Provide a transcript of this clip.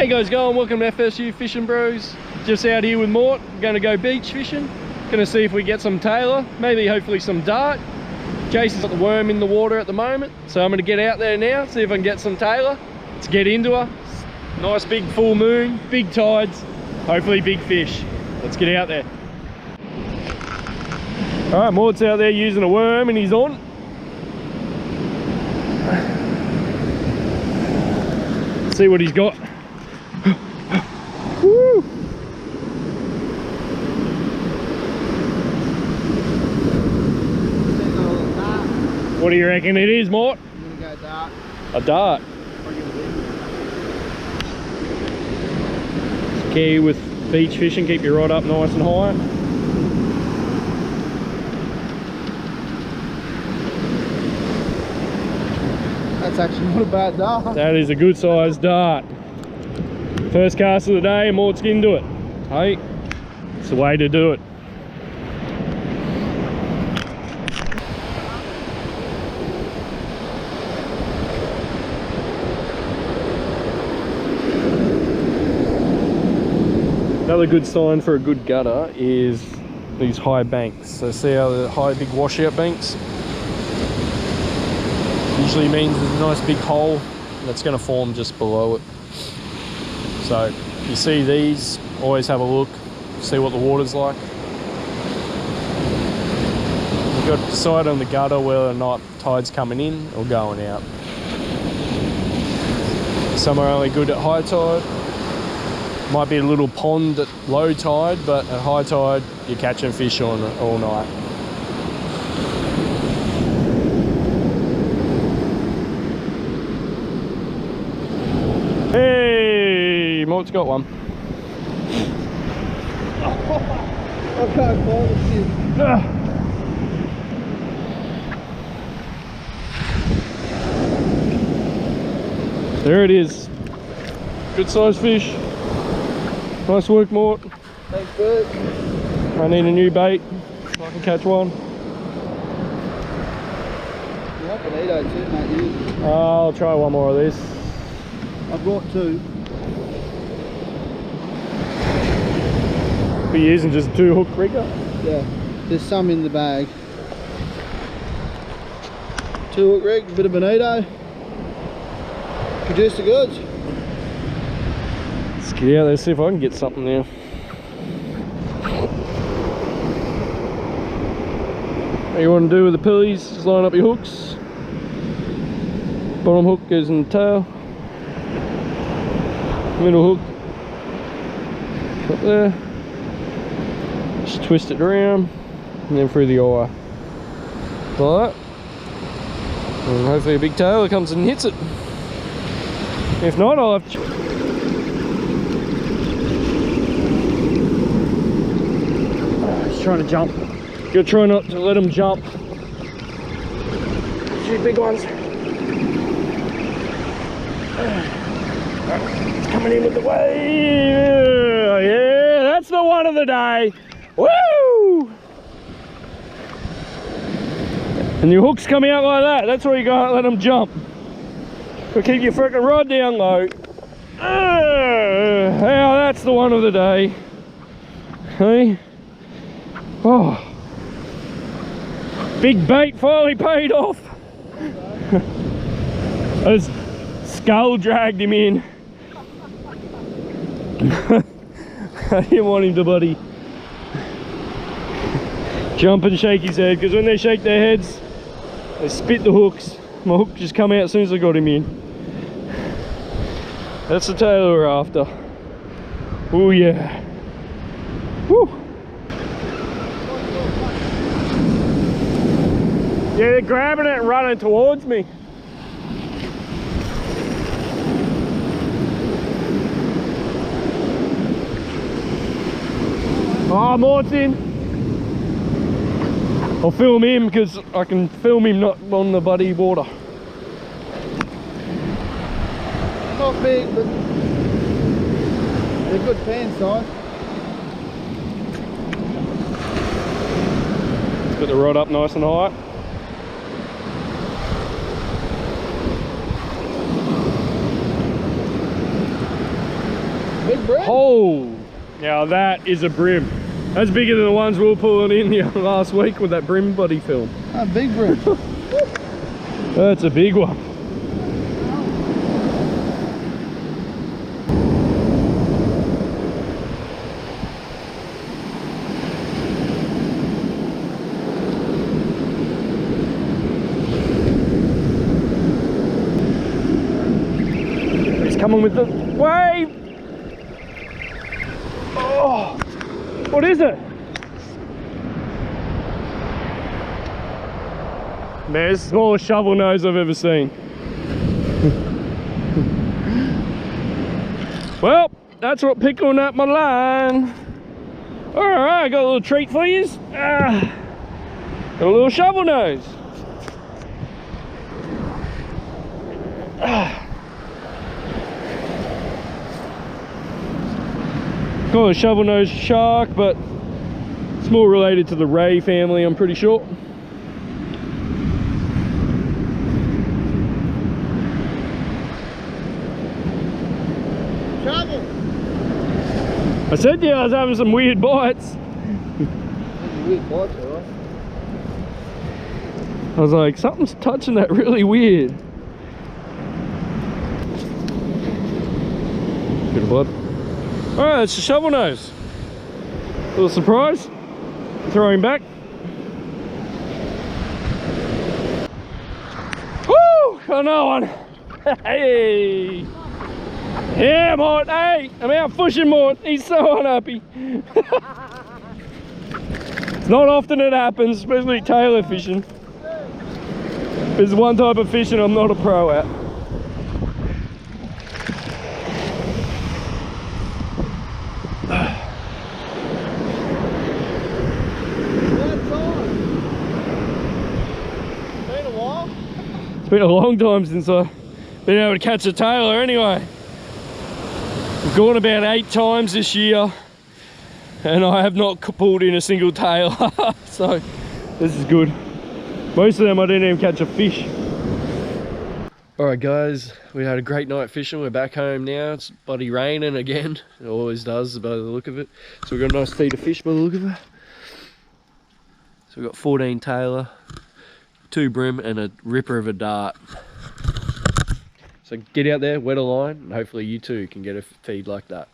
Hey guys, welcome to FSU Fishing Bros. Just out here with Mort, going to go beach fishing. Going to see if we get some tailor, maybe hopefully some dart. Jason's got the worm in the water at the moment, so I'm going to get out there now, see if I can get some tailor. Let's get into her. Nice big full moon, big tides, hopefully big fish. Let's get out there. All right, Mort's out there using a worm and he's on. Let's see what he's got. Woo! What do you reckon it is, Mort? I'm gonna go dart. A dart. Key with beach fishing, keep your rod up nice and high. That's actually not a bad dart. That is a good sized dart. First cast of the day, Mort's into it. Hey, it's the way to do it. Another good sign for a good gutter is these high banks. So see how the high big washout banks? Usually means there's a nice big hole that's going to form just below it. So if you see these, always have a look, see what the water's like. You've got to decide on the gutter whether or not tide's coming in or going out. Some are only good at high tide. Might be a little pond at low tide, but at high tide you're catching fish on all night. Hey, Mort's got one. I can't find it. There it is. Good sized fish. Nice work, Mort. Thanks, Bert. I need a new bait so I can catch one. You have bonito too, mate. You. I'll try one more of this. I brought two. Be using just a 2-hook rigger. Yeah, there's some in the bag. 2-hook rig, bit of bonito. Produce the goods. Let's get out there, see if I can get something now. What you want to do with the pulleys, just line up your hooks. Bottom hook goes in the tail. Middle hook up there. Just twist it around and then through the eye. Like that. And hopefully a big tailor comes and hits it. If not, I'll have to... Trying to jump. You're trying not to let them jump. Two big ones. It's coming in with the wave. Yeah, that's the one of the day. Woo! And your hooks come out like that. That's why you gotta let them jump. But keep your frickin' rod down low. Yeah, that's the one of the day. Hey. Oh, big bait finally paid off. His skull dragged him in. I didn't want him to bloody jump and shake his head, because when they shake their heads, they spit the hooks. My hook just come out as soon as I got him in. That's the tailor we're after. Oh yeah. Woo. Yeah, they're grabbing it and running towards me. Oh, Mort's in. I'll film him because I can film him not on the buddy water. Not big, but they're good pan size. Let's put the rod up nice and high. Big brim. Oh, now that is a brim. That's bigger than the ones we were pulling in the last week with that brim body film. A big brim. That's a big one. He's coming with the wave. Oh, what is it? Man, it's the smallest shovel nose I've ever seen. Well, that's what pickling up my line. Alright, I got a little treat for you. Got a little shovel nose. Call it a shovel nose shark, but it's more related to the ray family, I'm pretty sure. Shovel. I said to you I was having some weird bites. Weird bites, alright. I was like, something's touching that really weird. Bit of blood. Alright, it's a shovel nose. Little surprise. Throw him back. Woo! Another one. Hey! Yeah, Mort, hey! I'm out fishing, Mort. He's so unhappy. It's not often it happens, especially tailor fishing. There's one type of fishing I'm not a pro at. It's been a long time since I've been able to catch a tailor anyway. I've gone about 8 times this year and I have not pulled in a single tailor. So this is good. Most of them I didn't even catch a fish. Alright guys, we had a great night fishing. We're back home now. It's bloody raining again. It always does by the look of it. So we've got a nice feed of fish by the look of it. So we've got 14 tailor, 2 brim and a ripper of a dart. So get out there, wet a line, and hopefully you too can get a feed like that.